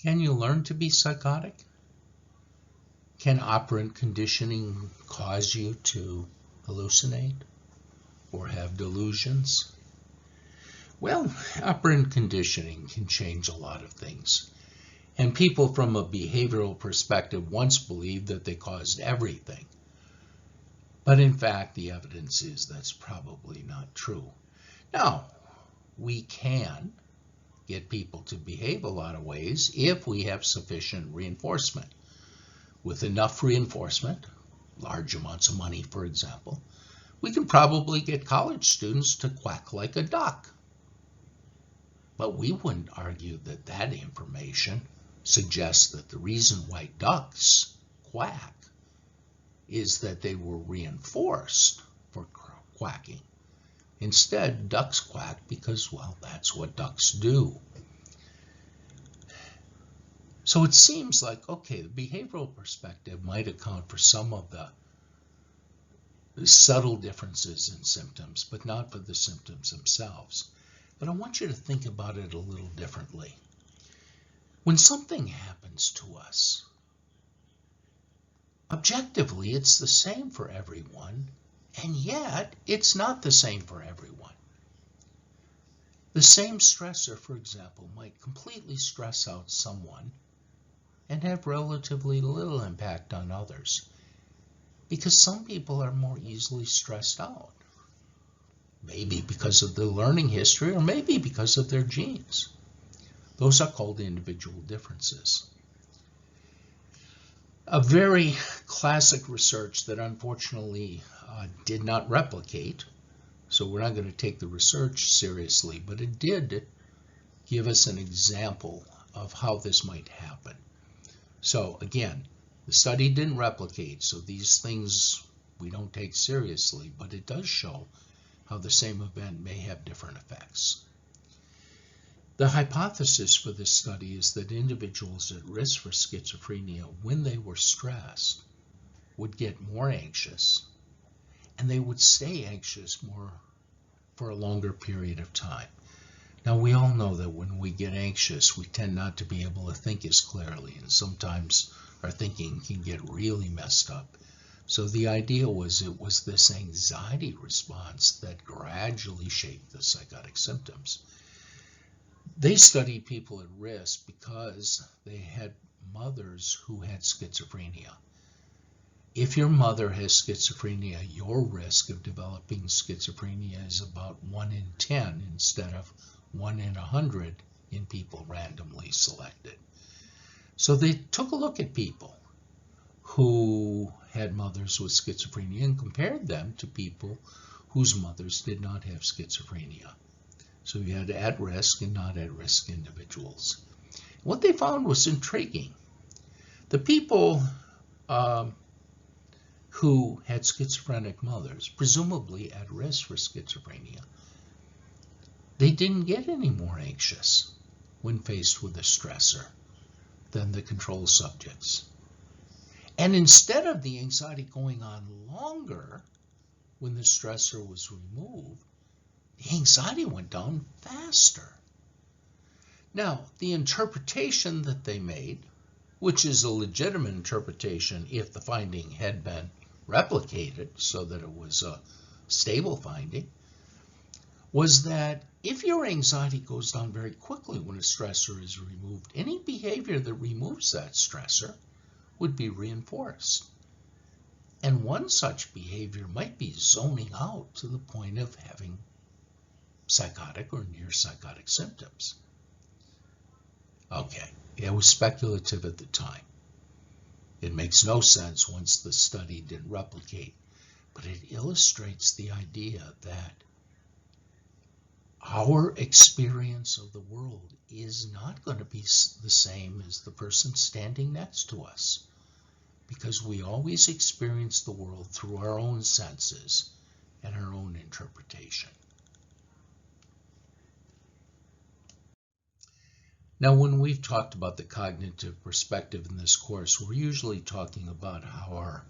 Can you learn to be psychotic? Can operant conditioning cause you to hallucinate or have delusions? Well, operant conditioning can change a lot of things. And people from a behavioral perspective once believed that they caused everything. But in fact, the evidence is that's probably not true. Now, we can get people to behave a lot of ways if we have sufficient reinforcement. With enough reinforcement, large amounts of money, for example, we can probably get college students to quack like a duck. But we wouldn't argue that that information suggests that the reason why ducks quack is that they were reinforced for quacking. Instead, ducks quack because, well, that's what ducks do. So it seems like, okay, the behavioral perspective might account for some of the subtle differences in symptoms, but not for the symptoms themselves. But I want you to think about it a little differently. When something happens to us, objectively, it's the same for everyone, and yet it's not the same for everyone. The same stressor, for example, might completely stress out someone and have relatively little impact on others, because some people are more easily stressed out. Maybe because of their learning history, or maybe because of their genes. Those are called individual differences. A very classic research that unfortunately did not replicate, so we're not going to take the research seriously, but it did give us an example of how this might happen. So again, the study didn't replicate, so these things we don't take seriously, but it does show how the same event may have different effects. The hypothesis for this study is that individuals at risk for schizophrenia, when they were stressed, would get more anxious, and they would stay anxious more for a longer period of time. Now, we all know that when we get anxious, we tend not to be able to think as clearly, and sometimes our thinking can get really messed up. So the idea was it was this anxiety response that gradually shaped the psychotic symptoms. They studied people at risk because they had mothers who had schizophrenia. If your mother has schizophrenia, your risk of developing schizophrenia is about 1 in 10 instead of 1 in 100 in people randomly selected. So they took a look at people who had mothers with schizophrenia and compared them to people whose mothers did not have schizophrenia. So you had at-risk and not at-risk individuals. What they found was intriguing. The people who had schizophrenic mothers, presumably at risk for schizophrenia, they didn't get any more anxious when faced with a stressor than the control subjects. And instead of the anxiety going on longer when the stressor was removed, the anxiety went down faster. Now, the interpretation that they made, which is a legitimate interpretation if the finding had been replicated so that it was a stable finding, was that if your anxiety goes down very quickly when a stressor is removed, any behavior that removes that stressor would be reinforced. And one such behavior might be zoning out to the point of having psychotic or near psychotic symptoms. Okay, it was speculative at the time. It makes no sense once the study didn't replicate, but it illustrates the idea that our experience of the world is not going to be the same as the person standing next to us, because we always experience the world through our own senses and our own interpretation. Now, when we've talked about the cognitive perspective in this course, we're usually talking about how our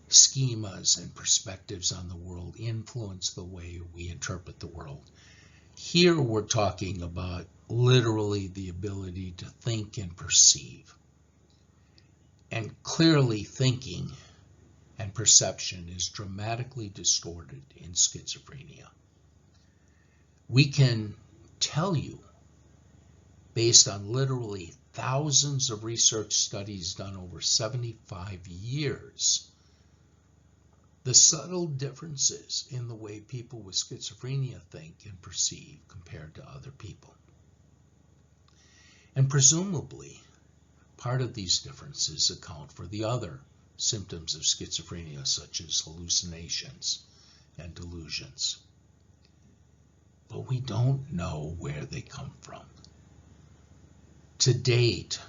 schemas and perspectives on the world influence the way we interpret the world. Here we're talking about literally the ability to think and perceive. And clearly thinking and perception is dramatically distorted in schizophrenia. We can tell you, based on literally thousands of research studies done over 75 years, the subtle differences in the way people with schizophrenia think and perceive compared to other people. And presumably, part of these differences account for the other symptoms of schizophrenia, such as hallucinations and delusions. But we don't know where they come from. To date,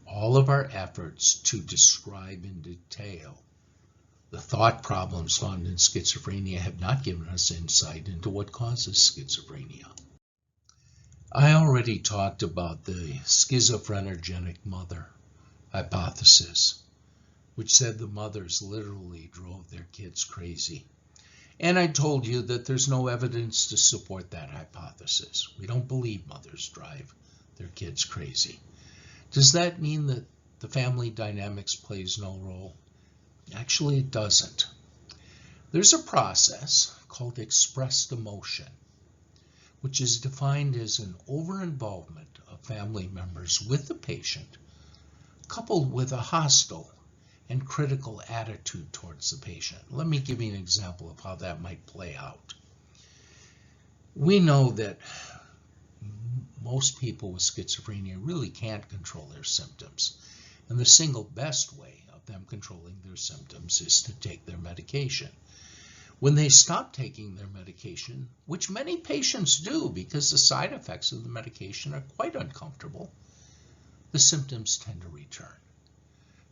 all of our efforts to describe in detail the thought problems found in schizophrenia have not given us insight into what causes schizophrenia. I already talked about the schizophrenogenic mother hypothesis, which said the mothers literally drove their kids crazy. And I told you that there's no evidence to support that hypothesis. We don't believe mothers drive their kids crazy. Does that mean that the family dynamics plays no role? Actually, it doesn't. There's a process called expressed emotion, which is defined as an over-involvement of family members with the patient, coupled with a hostile and critical attitude towards the patient. Let me give you an example of how that might play out. We know that most people with schizophrenia really can't control their symptoms, and the single best way of them controlling their symptoms is to take their medication. When they stop taking their medication, which many patients do because the side effects of the medication are quite uncomfortable, the symptoms tend to return.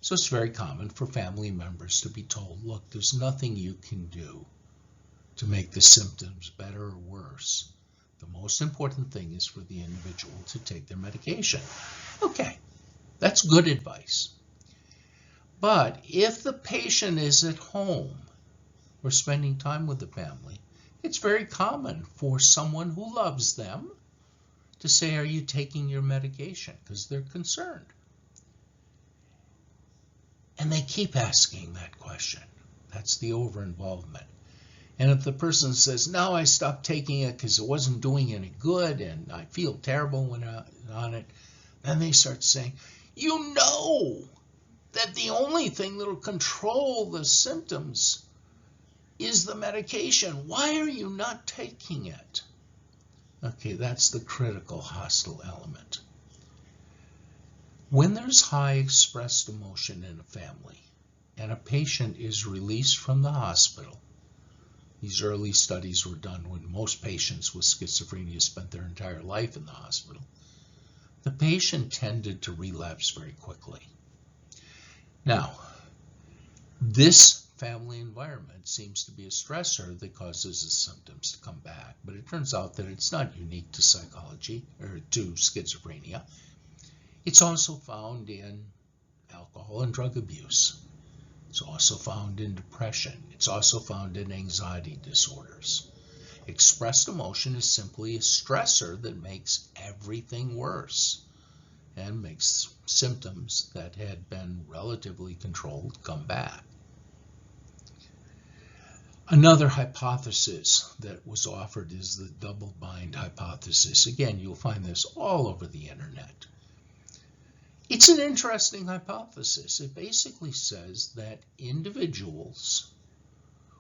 So it's very common for family members to be told, look, there's nothing you can do to make the symptoms better or worse. The most important thing is for the individual to take their medication. Okay, that's good advice. But if the patient is at home or spending time with the family, it's very common for someone who loves them to say, are you taking your medication? Because they're concerned. And they keep asking that question. That's the over-involvement. And if the person says, no, I stopped taking it because it wasn't doing any good and I feel terrible when I'm on it, then they start saying, you know that the only thing that will control the symptoms is the medication. Why are you not taking it? Okay, that's the critical hostile element. When there's high expressed emotion in a family and a patient is released from the hospital, these early studies were done when most patients with schizophrenia spent their entire life in the hospital, the patient tended to relapse very quickly. Now, this family environment seems to be a stressor that causes the symptoms to come back, but it turns out that it's not unique to psychology or to schizophrenia. It's also found in alcohol and drug abuse. It's also found in depression. It's also found in anxiety disorders. Expressed emotion is simply a stressor that makes everything worse and makes symptoms that had been relatively controlled come back. Another hypothesis that was offered is the double-blind hypothesis. Again, you'll find this all over the internet. It's an interesting hypothesis. It basically says that individuals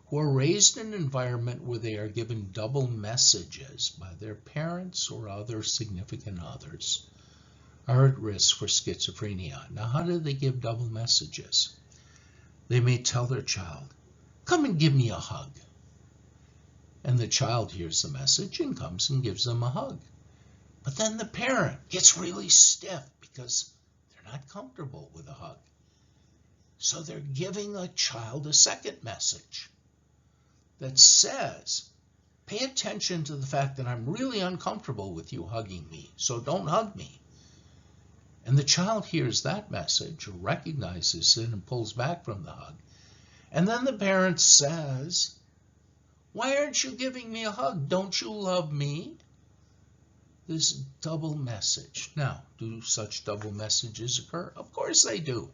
who are raised in an environment where they are given double messages by their parents or other significant others are at risk for schizophrenia. Now, how do they give double messages? They may tell their child, come and give me a hug. And the child hears the message and comes and gives them a hug. But then the parent gets really stiff because they're not comfortable with a hug. So they're giving a child a second message that says, pay attention to the fact that I'm really uncomfortable with you hugging me, so don't hug me. And the child hears that message, recognizes it, and pulls back from the hug. And then the parent says, why aren't you giving me a hug? Don't you love me? this double message. Now, do such double messages occur? Of course they do.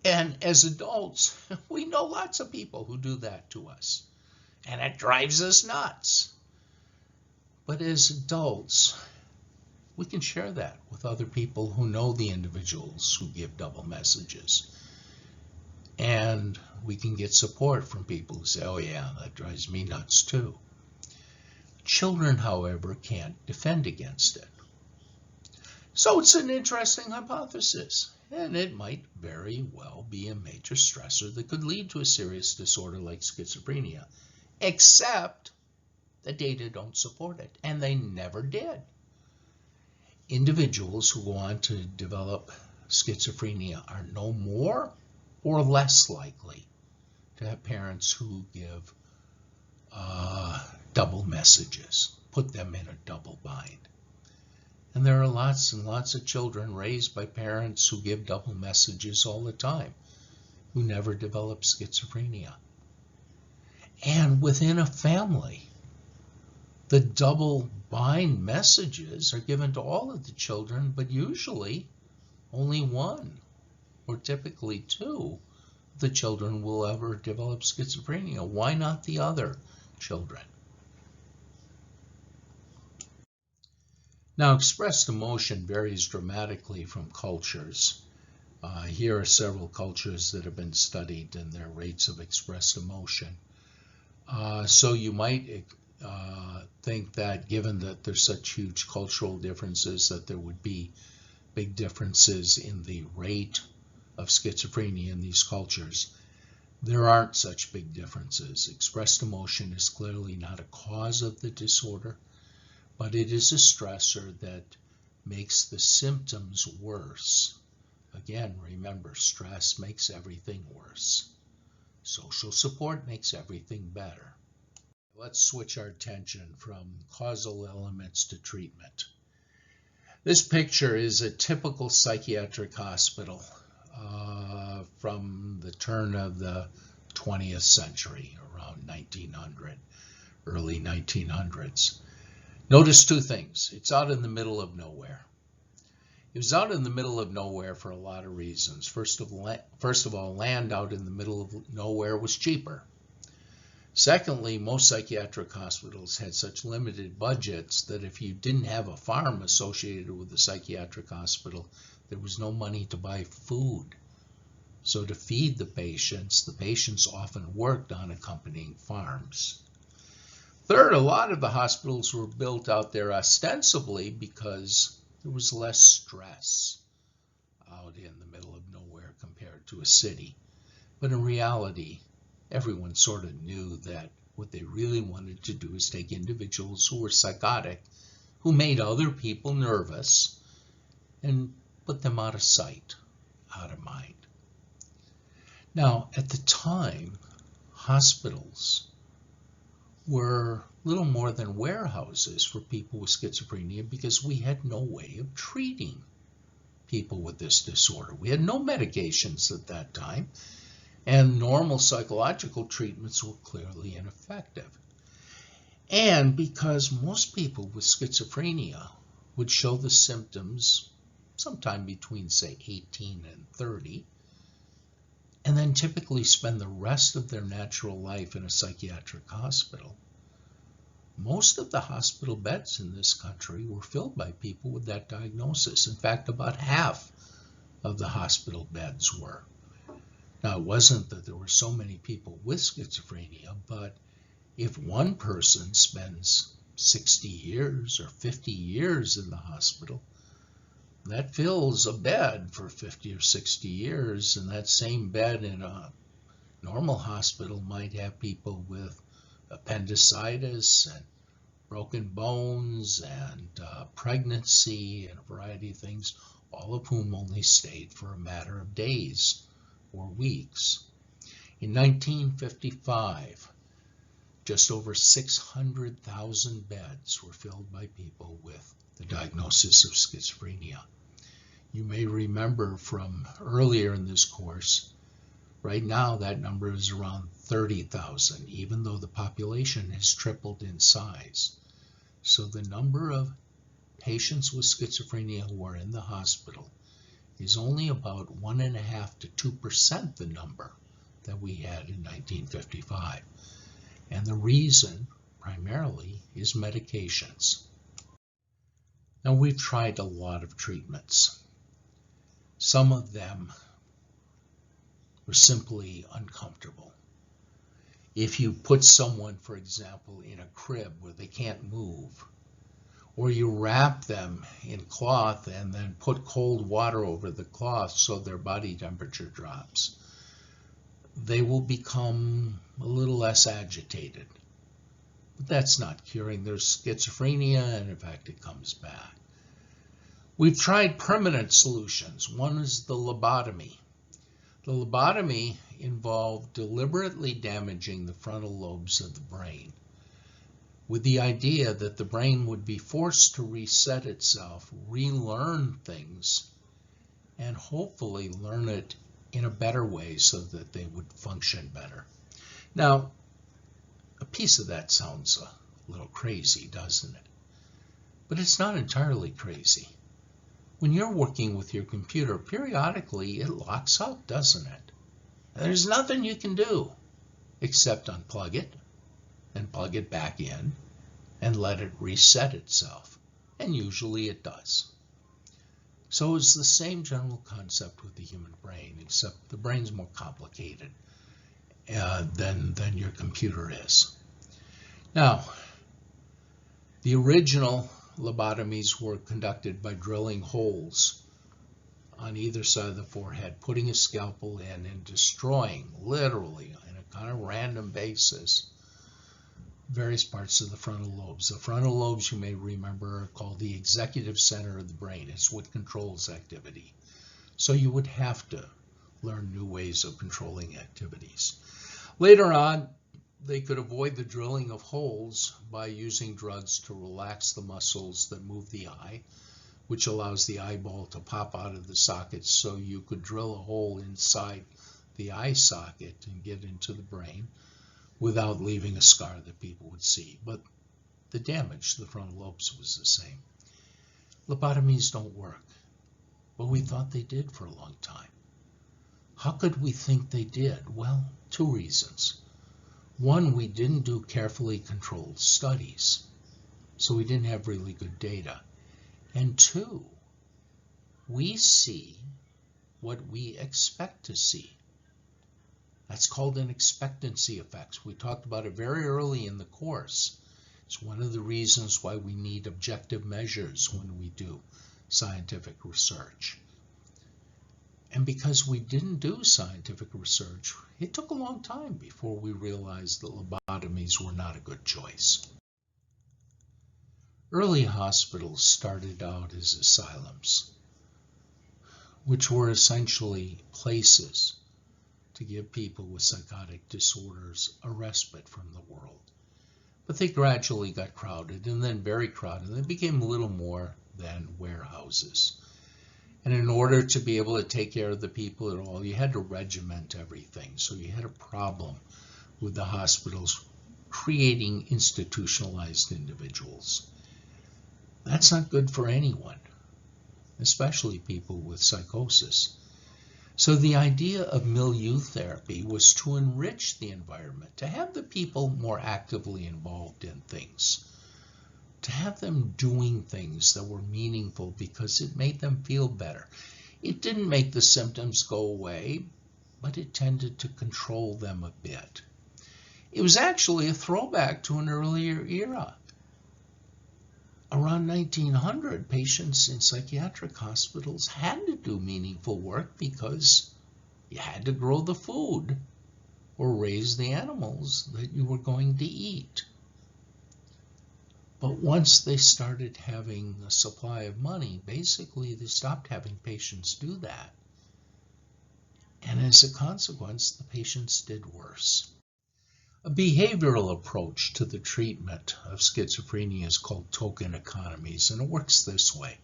And as adults, we know lots of people who do that to us. And it drives us nuts. But as adults, we can share that with other people who know the individuals who give double messages. And we can get support from people who say, oh yeah, that drives me nuts too. Children, however, can't defend against it. So it's an interesting hypothesis, and it might very well be a major stressor that could lead to a serious disorder like schizophrenia, except the data don't support it, and they never did. Individuals who go on to develop schizophrenia are no more or less likely to have parents who give double messages, put them in a double bind. And there are lots and lots of children raised by parents who give double messages all the time, who never develop schizophrenia. And within a family, the double bind messages are given to all of the children, but usually only one, or typically two, of the children will ever develop schizophrenia. Why not the other children? Now, expressed emotion varies dramatically from cultures. Here are several cultures that have been studied and their rates of expressed emotion. So you might think that given that there's such huge cultural differences that there would be big differences in the rate of schizophrenia in these cultures. There aren't such big differences. Expressed emotion is clearly not a cause of the disorder, but it is a stressor that makes the symptoms worse. Again, remember, stress makes everything worse. Social support makes everything better. Let's switch our attention from causal elements to treatment. This picture is a typical psychiatric hospital from the turn of the 20th century, around 1900, early 1900s. Notice two things. It's out in the middle of nowhere. It was out in the middle of nowhere for a lot of reasons. First of all, land out in the middle of nowhere was cheaper. Secondly, most psychiatric hospitals had such limited budgets that if you didn't have a farm associated with the psychiatric hospital, there was no money to buy food. So to feed the patients often worked on accompanying farms. Third, a lot of the hospitals were built out there ostensibly because there was less stress out in the middle of nowhere compared to a city. But in reality, everyone sort of knew that what they really wanted to do is take individuals who were psychotic, who made other people nervous, and put them out of sight, out of mind. Now, at the time, hospitals were little more than warehouses for people with schizophrenia because we had no way of treating people with this disorder. We had no medications at that time, and normal psychological treatments were clearly ineffective. And because most people with schizophrenia would show the symptoms sometime between, say, 18 and 30, and then typically spend the rest of their natural life in a psychiatric hospital, most of the hospital beds in this country were filled by people with that diagnosis. In fact, about half of the hospital beds were. Now, it wasn't that there were so many people with schizophrenia, but if one person spends 60 years or 50 years in the hospital, that fills a bed for 50 or 60 years, and that same bed in a normal hospital might have people with appendicitis and broken bones and pregnancy and a variety of things, all of whom only stayed for a matter of days or weeks. In 1955, just over 600,000 beds were filled by people with the diagnosis of schizophrenia. You may remember from earlier in this course, right now that number is around 30,000, even though the population has tripled in size. So the number of patients with schizophrenia who are in the hospital is only about 1.5% to 2% the number that we had in 1955. And the reason, primarily, is medications. Now, we've tried a lot of treatments. Some of them were simply uncomfortable. If you put someone, for example, in a crib where they can't move, or you wrap them in cloth and then put cold water over the cloth so their body temperature drops, they will become a little less agitated. But that's not curing their schizophrenia, and in fact, it comes back. We've tried permanent solutions. One is the lobotomy. The lobotomy involved deliberately damaging the frontal lobes of the brain, with the idea that the brain would be forced to reset itself, relearn things, and hopefully learn it in a better way so that they would function better. Now, a piece of that sounds a little crazy, doesn't it? But it's not entirely crazy. When you're working with your computer, periodically it locks up, doesn't it? And there's nothing you can do except unplug it and plug it back in and let it reset itself. And usually it does. So it's the same general concept with the human brain, except the brain's more complicated than your computer is. Now, the original lobotomies were conducted by drilling holes on either side of the forehead, putting a scalpel in and destroying, literally, on a kind of random basis, various parts of the frontal lobes. The frontal lobes, you may remember, are called the executive center of the brain. It's what controls activity. So you would have to learn new ways of controlling activities. Later on, they could avoid the drilling of holes by using drugs to relax the muscles that move the eye, which allows the eyeball to pop out of the socket so you could drill a hole inside the eye socket and get into the brain without leaving a scar that people would see. But the damage to the frontal lobes was the same. Lobotomies don't work, but we thought they did for a long time. How could we think they did? Well, two reasons. One, we didn't do carefully controlled studies, so we didn't have really good data. And two, we see what we expect to see. That's called an expectancy effect. We talked about it very early in the course. It's one of the reasons why we need objective measures when we do scientific research. And because we didn't do scientific research, it took a long time before we realized that lobotomies were not a good choice. Early hospitals started out as asylums, which were essentially places to give people with psychotic disorders a respite from the world. But they gradually got crowded, and then very crowded, and they became little more than warehouses. And in order to be able to take care of the people at all, you had to regiment everything. So you had a problem with the hospitals creating institutionalized individuals. That's not good for anyone, especially people with psychosis. So the idea of milieu therapy was to enrich the environment, to have the people more actively involved in things, to have them doing things that were meaningful because it made them feel better. It didn't make the symptoms go away, but it tended to control them a bit. It was actually a throwback to an earlier era. Around 1900, patients in psychiatric hospitals had to do meaningful work because you had to grow the food or raise the animals that you were going to eat. But once they started having a supply of money, basically they stopped having patients do that. And as a consequence, the patients did worse. A behavioral approach to the treatment of schizophrenia is called token economies, and it works this way.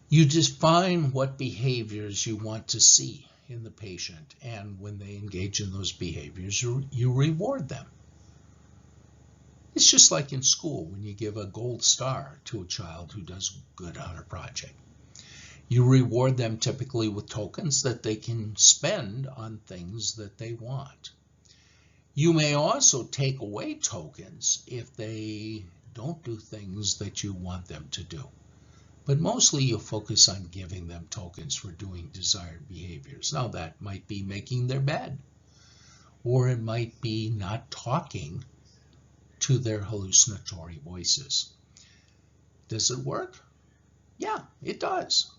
You define what behaviors you want to see in the patient, and when they engage in those behaviors, you reward them. It's just like in school when you give a gold star to a child who does good on a project. You reward them typically with tokens that they can spend on things that they want. You may also take away tokens if they don't do things that you want them to do. But mostly you'll focus on giving them tokens for doing desired behaviors. Now that might be making their bed, or it might be not talking to their hallucinatory voices. Does it work? Yeah, it does.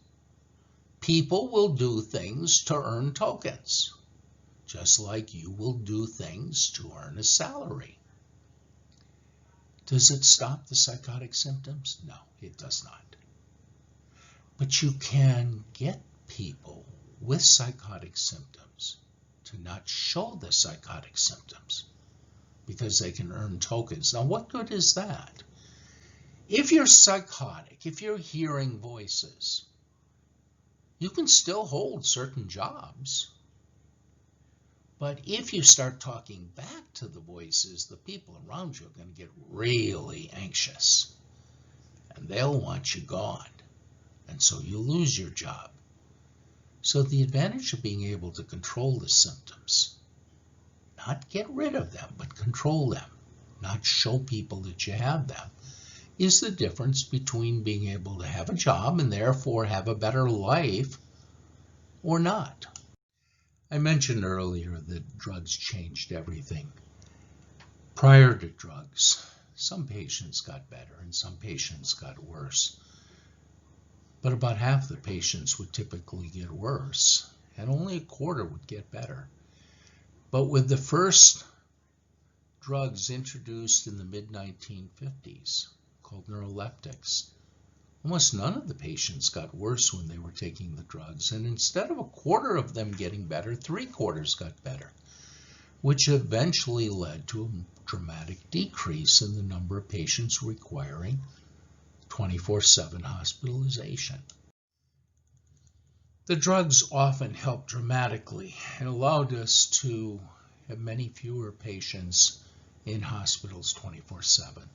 People will do things to earn tokens, just like you will do things to earn a salary. Does it stop the psychotic symptoms? No, it does not. But you can get people with psychotic symptoms to not show the psychotic symptoms because they can earn tokens. Now, what good is that? If you're psychotic, if you're hearing voices, you can still hold certain jobs. But if you start talking back to the voices, the people around you are going to get really anxious. And they'll want you gone. And so you lose your job. So the advantage of being able to control the symptoms, not get rid of them, but control them, not show people that you have them, is the difference between being able to have a job and therefore have a better life or not. I mentioned earlier that drugs changed everything. Prior to drugs, some patients got better and some patients got worse. But about half the patients would typically get worse, and only a quarter would get better. But with the first drugs introduced in the mid-1950s, called neuroleptics, almost none of the patients got worse when they were taking the drugs, and instead of a quarter of them getting better, 3/4 got better, which eventually led to a dramatic decrease in the number of patients requiring 24/7 hospitalization. The drugs often helped dramatically and allowed us to have many fewer patients in hospitals 24/7.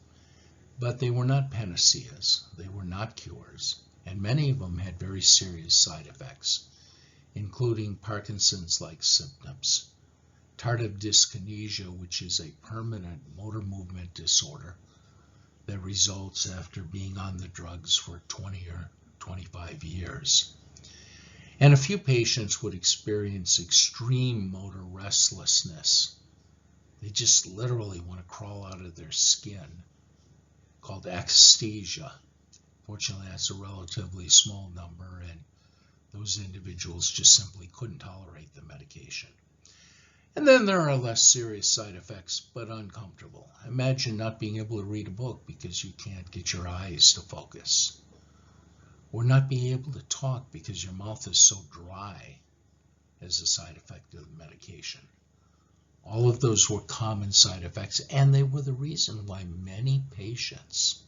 But they were not panaceas, they were not cures, and many of them had very serious side effects, including Parkinson's-like symptoms, tardive dyskinesia, which is a permanent motor movement disorder that results after being on the drugs for 20 or 25 years. And a few patients would experience extreme motor restlessness. They just literally want to crawl out of their skin, called akathisia. Fortunately, that's a relatively small number, and those individuals just simply couldn't tolerate the medication. And then there are less serious side effects, but uncomfortable. Imagine not being able to read a book because you can't get your eyes to focus, or not being able to talk because your mouth is so dry as a side effect of the medication. All of those were common side effects, and they were the reason why many patients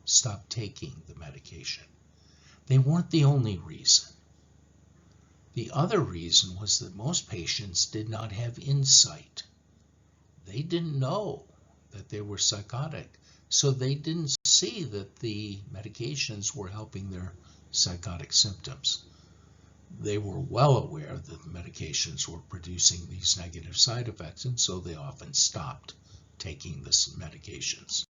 stopped taking the medication. They weren't the only reason. The other reason was that most patients did not have insight. They didn't know that they were psychotic, so they didn't see that the medications were helping their psychotic symptoms. They were well aware that the medications were producing these negative side effects, and so they often stopped taking the medications.